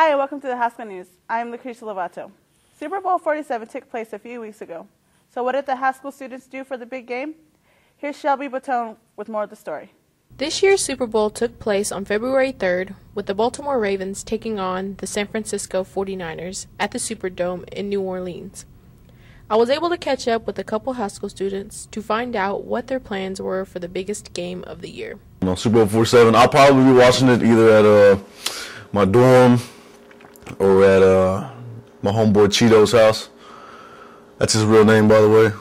Hi, and welcome to the Haskell News. I'm Lucretia Lovato. Super Bowl 47 took place a few weeks ago. So what did the Haskell students do for the big game? Here's Shelby Batone with more of the story. This year's Super Bowl took place on February 3rd with the Baltimore Ravens taking on the San Francisco 49ers at the Superdome in New Orleans. I was able to catch up with a couple Haskell students to find out what their plans were for the biggest game of the year. Super Bowl 47, I'll probably be watching it either at my dorm or at my homeboy Cheeto's house. That's his real name, by the way.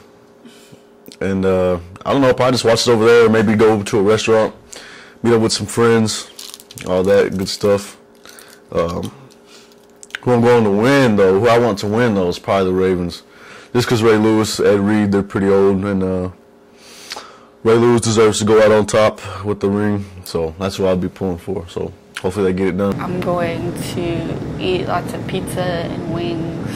And I don't know, probably just watch it over there, or maybe go to a restaurant, meet up with some friends, all that good stuff. Who I'm going to win, though, who I want to win, though, is probably the Ravens. Just because Ray Lewis, Ed Reed, they're pretty old, and Ray Lewis deserves to go out on top with the ring, so that's what I'll be pulling for. So hopefully they get it done. I'm going to eat lots of pizza and wings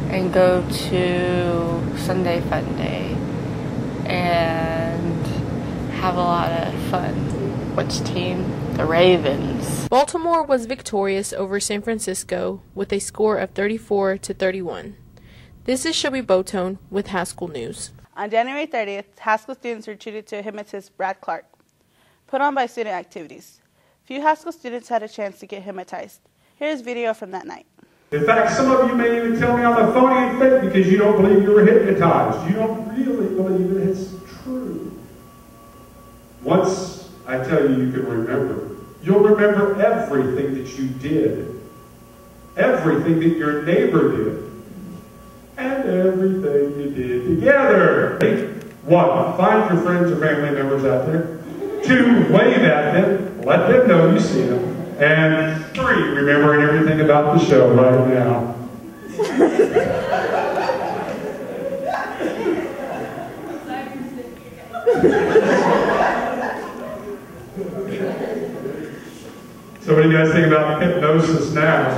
and go to Sunday Fun Day and have a lot of fun. Which team? The Ravens. Baltimore was victorious over San Francisco with a score of 34-31. This is Shelby Batone with Haskell News. On January 30th, Haskell students were treated to a hypnotist, Brad Clark, put on by Student Activities. Few Haskell students had a chance to get hypnotized. Here's video from that night. In fact, some of you may even tell me I'm a phony and fake because you don't believe you were hypnotized. You don't really believe it. It's true. Once I tell you you can remember, you'll remember everything that you did, everything that your neighbor did, and everything you did together. 1, find your friends or family members out there. 2, wave at them, let them know you see them. And 3, remembering everything about the show right now. So what do you guys think about hypnosis now?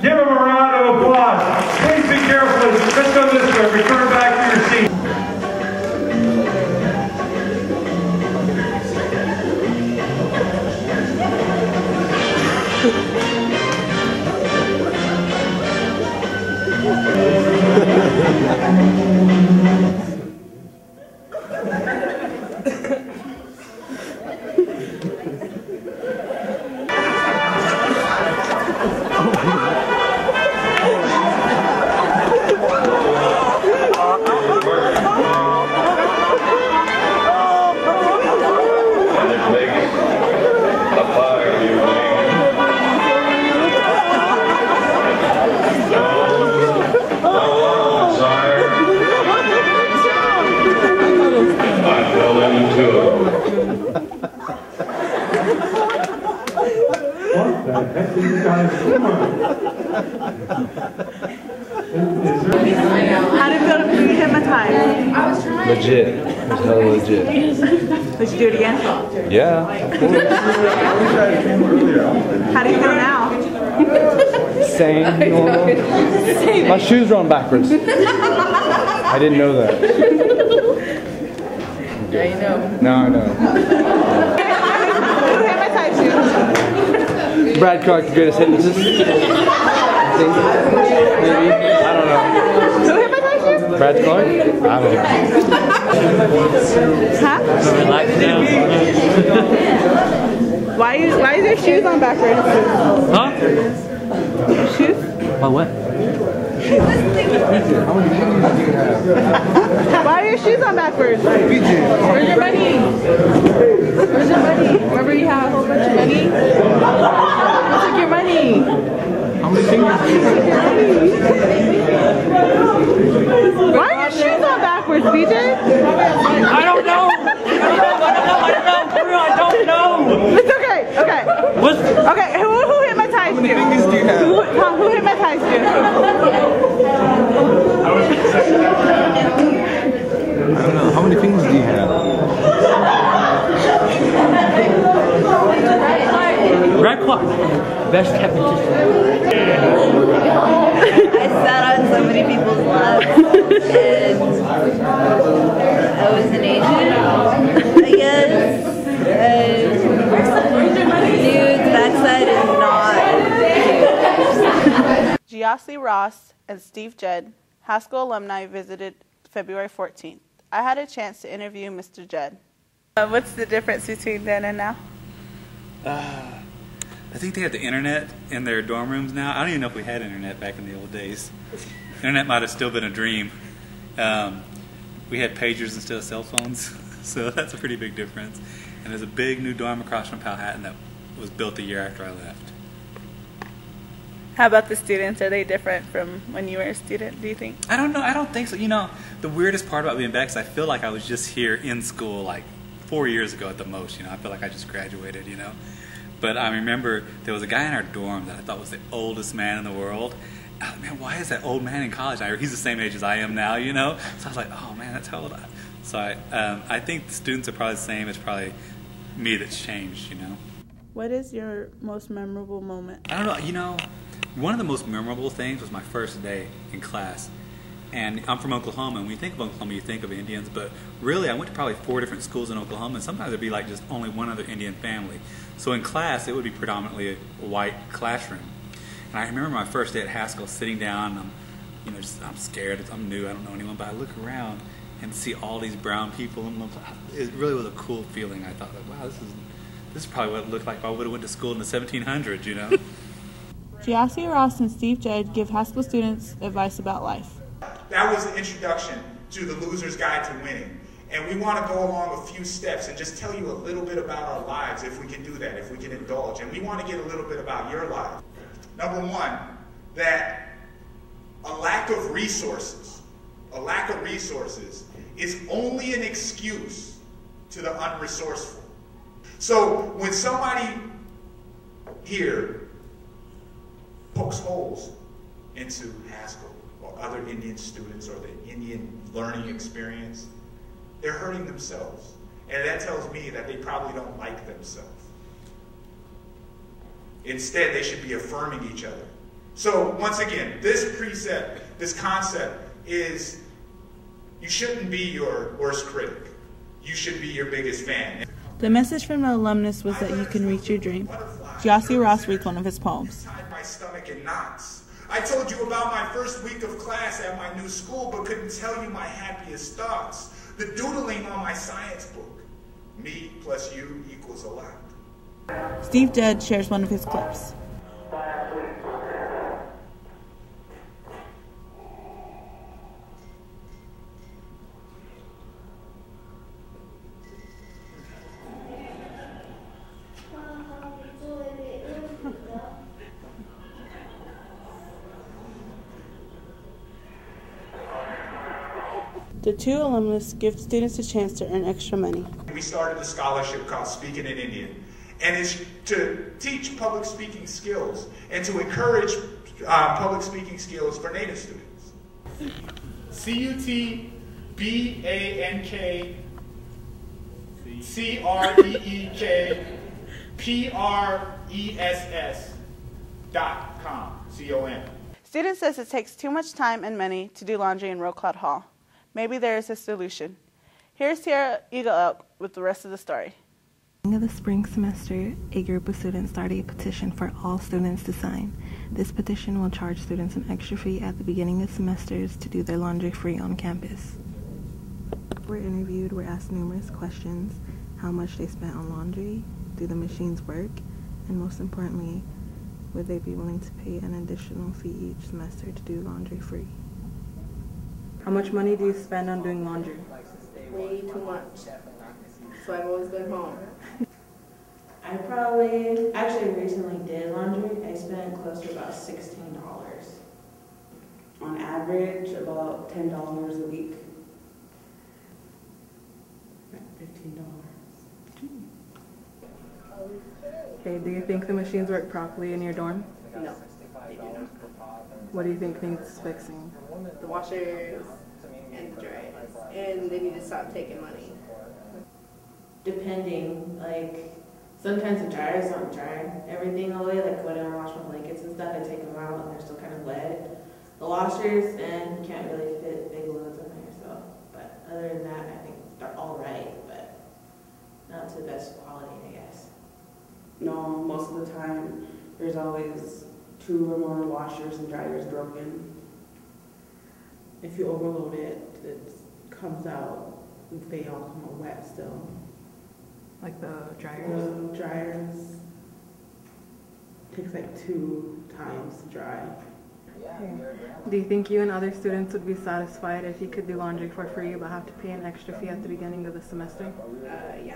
Give them a round of applause. Please be careful. Let's go this way. Return back to your seat. How did it feel to be hypnotized? Legit. It was hella legit. Would you do it again? Yeah. How do you feel now? Same. Normal. My shoes are on backwards. I didn't know that. Now you know. Now I know. Who hypnotized you? Brad Clark, the greatest hypnotist. I think. Maybe. I don't know. Who hypnotized you? Brad Clark? I don't know. Huh? Why is your shoes on backwards? Huh? Shoes? My what? Why are your shoes on backwards? Where's your money? Where's your money? Remember you have a whole bunch of money? Who took your money? How many fingers do you have? Why are your shoes on backwards, BJ? I don't know. I don't know. It's okay. Okay. What's Okay. Who hypnotized you? How many fingers do you have? Who hypnotized you? I don't know. How many fingers do you have? Brad Clark, best hypnotist. I sat on so many people's laps, and I was an Asian, I guess. Dudes backside Gyasi Ross and Steve Judd, Haskell alumni, visited February 14th. I had a chance to interview Mr. Judd. What's the difference between then and now? I think they have the internet in their dorm rooms now. I don't even know if we had internet back in the old days. Internet might have still been a dream. We had pagers instead of cell phones, so that's a pretty big difference. And there's a big new dorm across from Powhatan that was built the year after I left. How about the students? Are they different from when you were a student, do you think? I don't know. I don't think so. You know, the weirdest part about being back is I feel like I was just here in school like 4 years ago at the most. You know, I feel like I just graduated, you know. But I remember there was a guy in our dorm that I thought was the oldest man in the world. I was, man, why is that old man in college? He's the same age as I am now, you know. So I was like, oh man, that's how old I am. So I think the students are probably the same. It's probably me that's changed, you know. What is your most memorable moment? I don't know. You know, one of the most memorable things was my first day in class. And I'm from Oklahoma, and when you think of Oklahoma, you think of Indians, but really I went to probably 4 different schools in Oklahoma, and sometimes there'd be like just only one other Indian family. So in class, it would be predominantly a white classroom. And I remember my first day at Haskell sitting down, and I'm scared, I'm new, I don't know anyone, but I look around and see all these brown people, and it really was a cool feeling. I thought, wow, this is probably what it looked like if I would have went to school in the 1700s, you know? Gyasi Ross and Steve Judd give Haskell students advice about life. That was the introduction to the Loser's Guide to Winning. And we want to go along a few steps and just tell you a little bit about our lives, if we can do that, if we can indulge. And we want to get a little bit about your life. Number one, that a lack of resources is only an excuse to the unresourceful. So when somebody here pokes holes into Haskell or other Indian students or the Indian learning experience, they're hurting themselves. And that tells me that they probably don't like themselves. Instead, they should be affirming each other. So once again, this precept, this concept is you shouldn't be your worst critic. You should be your biggest fan. The message from the alumnus was that you can reach your dream. Gyasi Ross reads one of his poems. My stomach in knots. I told you about my first week of class at my new school, but couldn't tell you my happiest thoughts. The doodling on my science book. Me plus you equals a lot. Steve Judd shares one of his clips. The two alumnus give students a chance to earn extra money. We started a scholarship called Speaking in Indian, and it's to teach public speaking skills and to encourage public speaking skills for Native students. CUTBANKCRESSPRESS.com. Student says it takes too much time and money to do laundry in Roclot Hall. Maybe there is a solution. Here's Sierra Eagle Elk with the rest of the story. Of the spring semester, a group of students started a petition for all students to sign. This petition will charge students an extra fee at the beginning of semesters to do their laundry free on campus. We're interviewed, we're asked numerous questions: how much they spent on laundry, do the machines work, and most importantly, would they be willing to pay an additional fee each semester to do laundry free. How much money do you spend on doing laundry? Way too much. So I've always been home. I probably, actually recently did laundry. I spent close to about $16. On average, about $10 a week. $15. Okay, do you think the machines work properly in your dorm? No, they do not. What do you think needs fixing? The washers and the dryers. And they need to stop taking money. Depending, like, sometimes the dryers don't dry everything all the way. Like when I wash my blankets and stuff, I take them out and they're still kind of wet. The washers, and you can't really fit big loads in there, so. But other than that, I think they're all right, but not to the best quality, I guess. No, most of the time, there's always 2 or more washers and dryers broken. If you overload it, it comes out, they all come out wet still. Like the dryers? The dryers takes like 2 times to dry. Do you think you and other students would be satisfied if you could do laundry for free but have to pay an extra fee at the beginning of the semester? Yeah.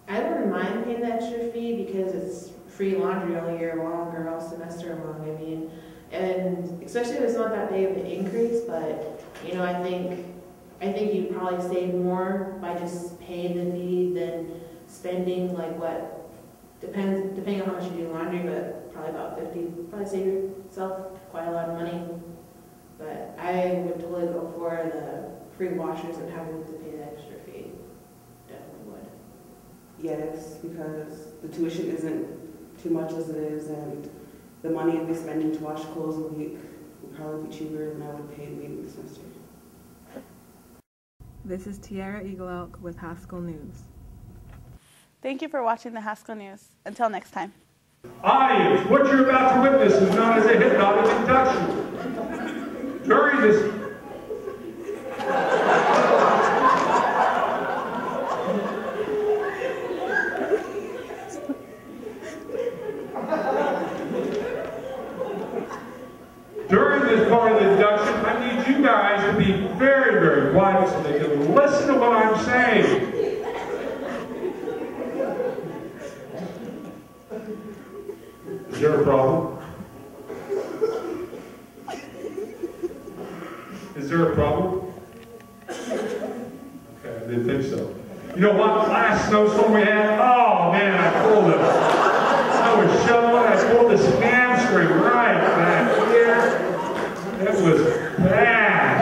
I wouldn't mind paying the extra fee because it's free laundry all year long or all semester long. I mean, and especially if it's not that big of an increase, but you know, I think you'd probably save more by just paying the fee than spending like what depending on how much you do laundry, but probably about 50. Probably save yourself quite a lot of money. But I would totally go for the free washers and having to pay the extra fee. Definitely would. Yes, because the tuition isn't too much as it is, and the money I'd be spending to wash clothes a week would probably be cheaper than I would pay leaving the semester. This is Tiara Eagle Elk with Haskell News. Thank you for watching the Haskell News. Until next time. Audience, what you're about to witness is known as a hypnotic induction. During this part of the induction, I need you guys to be very, very quiet so they can listen to what I'm saying. Is there a problem? Is there a problem? Okay, I didn't think so. You know what? Last snowstorm we had, oh man, I was shoveling, I pulled this hamstring right back here. It was bad.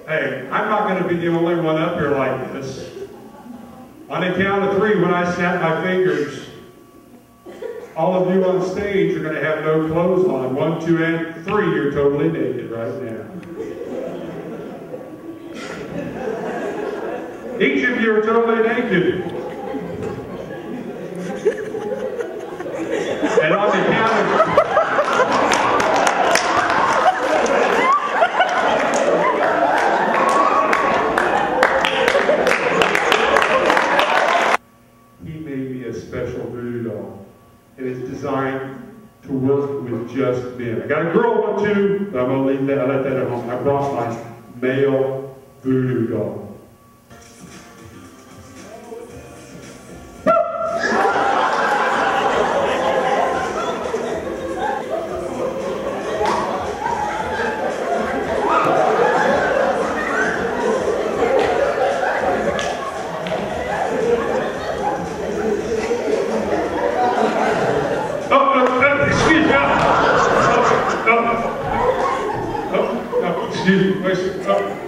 Hey, I'm not going to be the only one up here like this. On a count of 3, when I snap my fingers, all of you on stage are going to have no clothes on. 1, 2, and 3, you're totally naked right now. Each of you are totally naked. And on the count of... He made me a special voodoo doll. It is designed to work with just men. I got a girl one too, but I'm going to leave that, I let that at home. I brought my male voodoo doll.